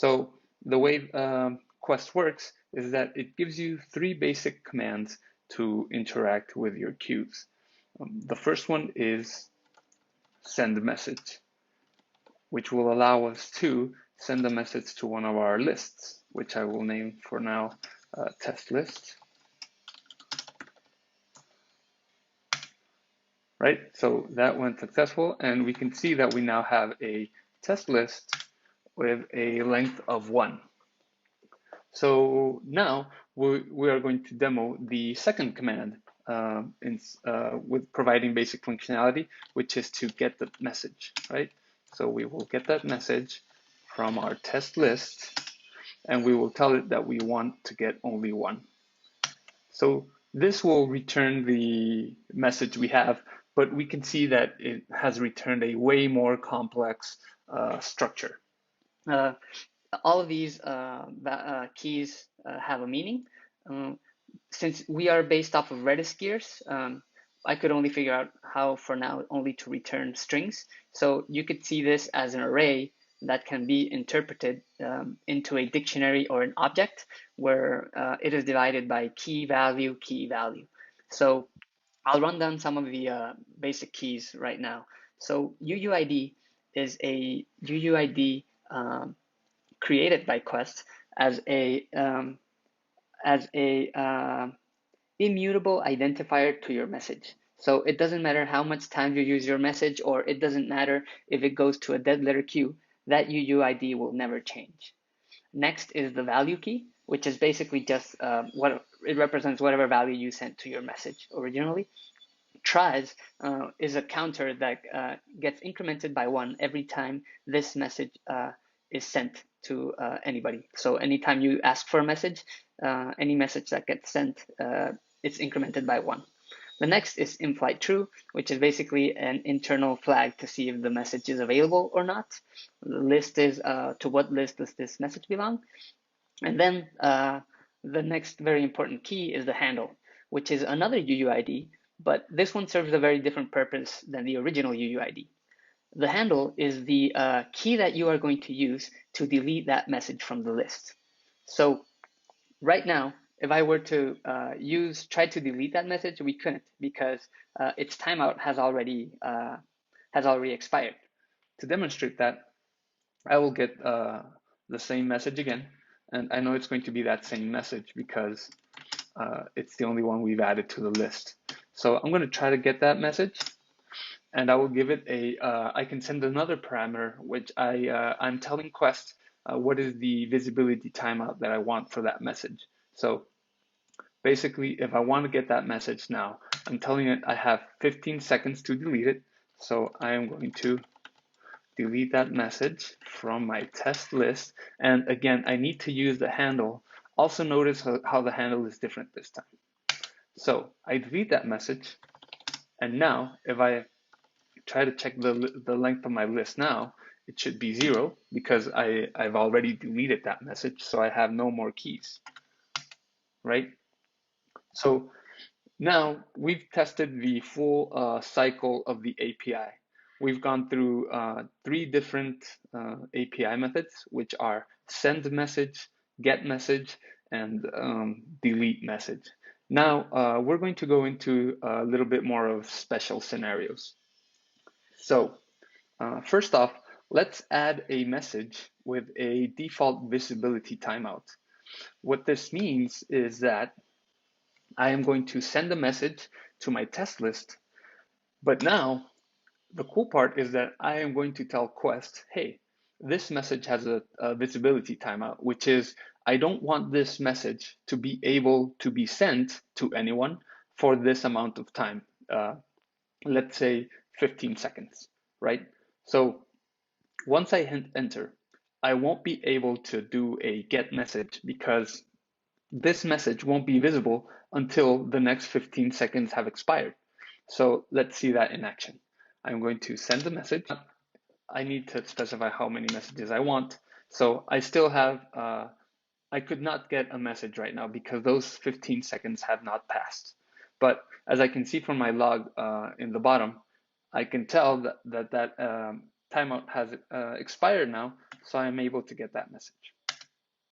So the way Quest works is that it gives you three basic commands to interact with your queues. The first one is send a message, which will allow us to send a message to one of our lists, which I will name for now test list. Right, so that went successful, and we can see that we now have a test list with a length of 1. So now we are going to demo the second command with providing basic functionality, which is to get the message, right? So we will get that message from our test list, and we will tell it that we want to get only 1. So this will return the message we have, but we can see that it has returned a way more complex structure. All of these keys have a meaning. Since we are based off of RedisGears, I could only figure out how for now only to return strings. So you could see this as an array that can be interpreted into a dictionary or an object where it is divided by key value, key value. So I'll run down some of the basic keys right now. So UUID is a UUID created by Quest as a immutable identifier to your message. So it doesn't matter how much time you use your message, or it doesn't matter if it goes to a dead letter queue, that UUID will never change. Next is the value key, which is basically just what it represents whatever value you sent to your message originally. Tries is a counter that gets incremented by 1 every time this message is sent to anybody. So anytime you ask for a message, any message that gets sent, it's incremented by 1. The next is inFlight true, which is basically an internal flag to see if the message is available or not. The list is to what list does this message belong? And then the next very important key is the handle, which is another UUID, but this one serves a very different purpose than the original UUID. The handle is the key that you are going to use to delete that message from the list. So right now, if I were to try to delete that message, we couldn't, because its timeout has already expired. To demonstrate that, I will get the same message again, and I know it's going to be that same message because it's the only one we've added to the list. So I'm going to try to get that message, and I will give it I can send another parameter, which I'm telling Quest what is the visibility timeout that I want for that message. So basically, if I want to get that message now, I'm telling it I have 15 seconds to delete it. So I am going to delete that message from my test list. And again, I need to use the handle. Also notice how the handle is different this time. So I delete that message. And now if I try to check the length of my list now, it should be 0 because I've already deleted that message. So I have no more keys, right? So now we've tested the full cycle of the API. We've gone through 3 different API methods, which are send message, get message, and delete message. Now we're going to go into a little bit more of special scenarios. So first off, let's add a message with a default visibility timeout. What this means is that I am going to send a message to my test list, but now the cool part is that I am going to tell Quest, hey, this message has a visibility timeout, which is I don't want this message to be able to be sent to anyone for this amount of time. Let's say 15 seconds, right? So once I hit enter, I won't be able to do a get message because this message won't be visible until the next 15 seconds have expired. So let's see that in action. I'm going to send a message. I need to specify how many messages I want. So I still have, I could not get a message right now because those 15 seconds have not passed. But as I can see from my log in the bottom, I can tell that timeout has expired now, so I'm able to get that message.